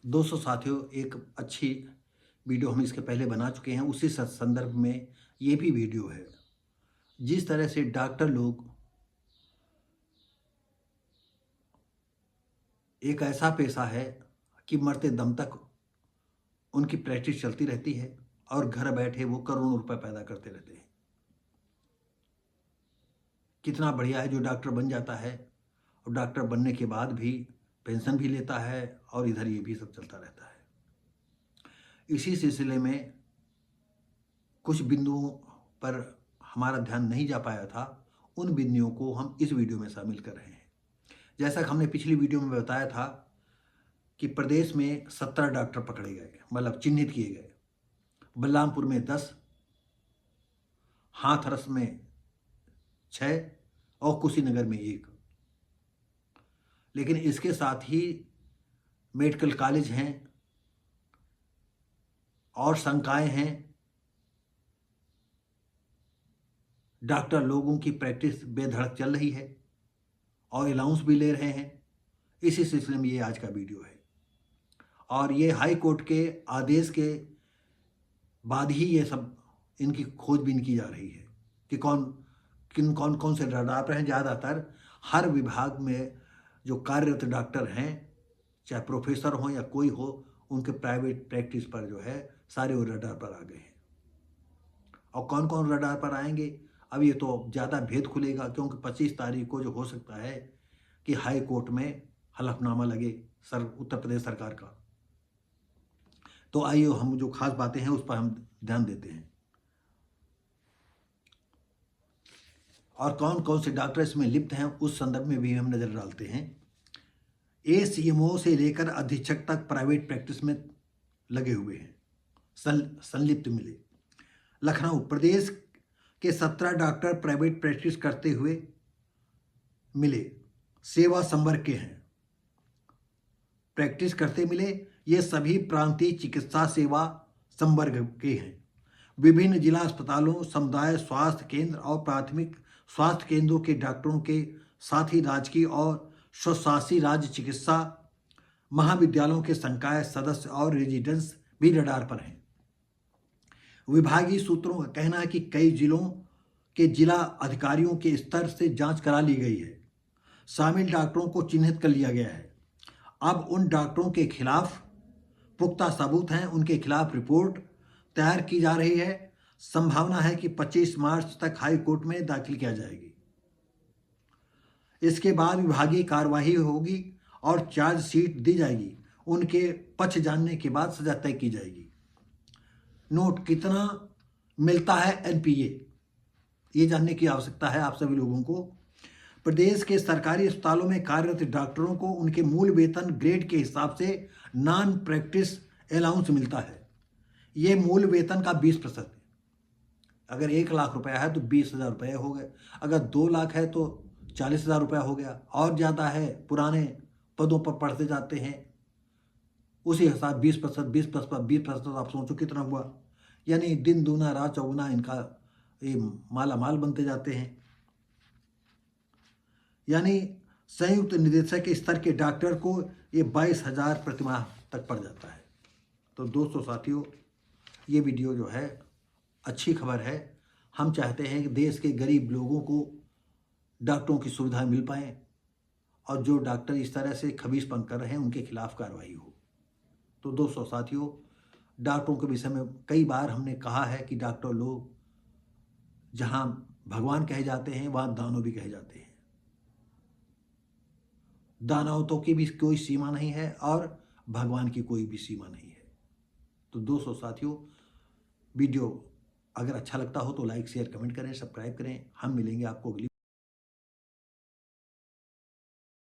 दोस्तों साथियों, एक अच्छी वीडियो हम इसके पहले बना चुके हैं। उसी संदर्भ में ये भी वीडियो है। जिस तरह से डॉक्टर लोग एक ऐसा पेशा है कि मरते दम तक उनकी प्रैक्टिस चलती रहती है और घर बैठे वो करोड़ों रुपए पैदा करते रहते हैं। कितना बढ़िया है जो डॉक्टर बन जाता है और डॉक्टर बनने के बाद भी पेंशन भी लेता है और इधर ये भी सब चलता रहता है। इसी सिलसिले में कुछ बिंदुओं पर हमारा ध्यान नहीं जा पाया था, उन बिंदुओं को हम इस वीडियो में शामिल कर रहे हैं। जैसा कि हमने पिछली वीडियो में बताया था कि प्रदेश में 17 डॉक्टर पकड़े गए, मतलब चिन्हित किए गए। बलरामपुर में 10, हाथरस में 6 और कुशीनगर में 1। लेकिन इसके साथ ही मेडिकल कॉलेज हैं और शंकाएं हैं। डॉक्टर लोगों की प्रैक्टिस बेधड़क चल रही है और अलाउंस भी ले रहे हैं। इसी सिलसिले में ये आज का वीडियो है और ये हाई कोर्ट के आदेश के बाद ही ये सब इनकी खोजबीन की जा रही है कि कौन से डॉक्टर हैं। ज़्यादातर हर विभाग में जो कार्यरत डॉक्टर हैं, चाहे प्रोफेसर हो या कोई हो, उनके प्राइवेट प्रैक्टिस पर जो है सारे वो रडार पर आ गए हैं। और कौन कौन रडार पर आएंगे, अब ये तो ज़्यादा भेद खुलेगा, क्योंकि 25 तारीख को जो हो सकता है कि हाई कोर्ट में हलफनामा लगे उत्तर प्रदेश सरकार का। तो आइए हम जो खास बातें हैं उस पर हम ध्यान देते हैं और कौन कौन से डॉक्टर इसमें लिप्त हैं उस संदर्भ में भी हम नज़र डालते हैं। ACMO से लेकर अधीक्षक तक प्राइवेट प्रैक्टिस में लगे हुए हैं, संलिप्त मिले। लखनऊ प्रदेश के 17 डॉक्टर प्राइवेट प्रैक्टिस करते हुए मिले, सेवा संवर्ग के हैं, प्रैक्टिस करते मिले। ये सभी प्रांतीय चिकित्सा सेवा संवर्ग के हैं। विभिन्न जिला अस्पतालों, समुदाय स्वास्थ्य केंद्र और प्राथमिक स्वास्थ्य केंद्रों के डॉक्टरों के साथ ही राजकीय और स्वशासी राज्य चिकित्सा महाविद्यालयों के संकाय सदस्य और रेजिडेंट्स भी रडार पर हैं। विभागीय सूत्रों का कहना है कि कई जिलों के जिला अधिकारियों के स्तर से जांच करा ली गई है। शामिल डॉक्टरों को चिन्हित कर लिया गया है। अब उन डॉक्टरों के खिलाफ पुख्ता सबूत हैं, उनके खिलाफ रिपोर्ट तैयार की जा रही है। संभावना है कि 25 मार्च तक हाई कोर्ट में दाखिल किया जाएगी। इसके बाद विभागीय कार्यवाही होगी और चार्जशीट दी जाएगी। उनके पक्ष जानने के बाद सजा तय की जाएगी। नोट, कितना मिलता है NPA, ये जानने की आवश्यकता है आप सभी लोगों को। प्रदेश के सरकारी अस्पतालों में कार्यरत डॉक्टरों को उनके मूल वेतन ग्रेड के हिसाब से नॉन प्रैक्टिस अलाउंस मिलता है। ये मूल वेतन का 20% है। अगर 1 लाख रुपया है तो 20,000 रुपये हो गए। अगर 2 लाख है तो 40,000 रुपया हो गया। और ज़्यादा है, पुराने पदों पर पढ़ते जाते हैं, उसी हिसाब 20%, 20%, आप सोचो कितना हुआ। यानी दिन दूना रात चौगुना इनका ये माला माल बनते जाते हैं। यानी संयुक्त निदेशक के स्तर के डॉक्टर को ये 22,000 प्रतिमाह तक पड़ जाता है। तो दोस्तों साथियों, ये वीडियो जो है अच्छी खबर है। हम चाहते हैं कि देश के गरीब लोगों को डॉक्टरों की सुविधा मिल पाए और जो डॉक्टर इस तरह से खबीसपन कर रहे हैं उनके खिलाफ कार्रवाई हो। तो दोस्तों साथियों, डॉक्टरों के विषय में कई बार हमने कहा है कि डॉक्टर लोग जहां भगवान कहे जाते हैं वहां दानव भी कहे जाते हैं। दानवों की भी कोई सीमा नहीं है और भगवान की कोई भी सीमा नहीं है। तो दोस्तों साथियों, वीडियो अगर अच्छा लगता हो तो लाइक शेयर कमेंट करें, सब्सक्राइब करें। हम मिलेंगे आपको अगली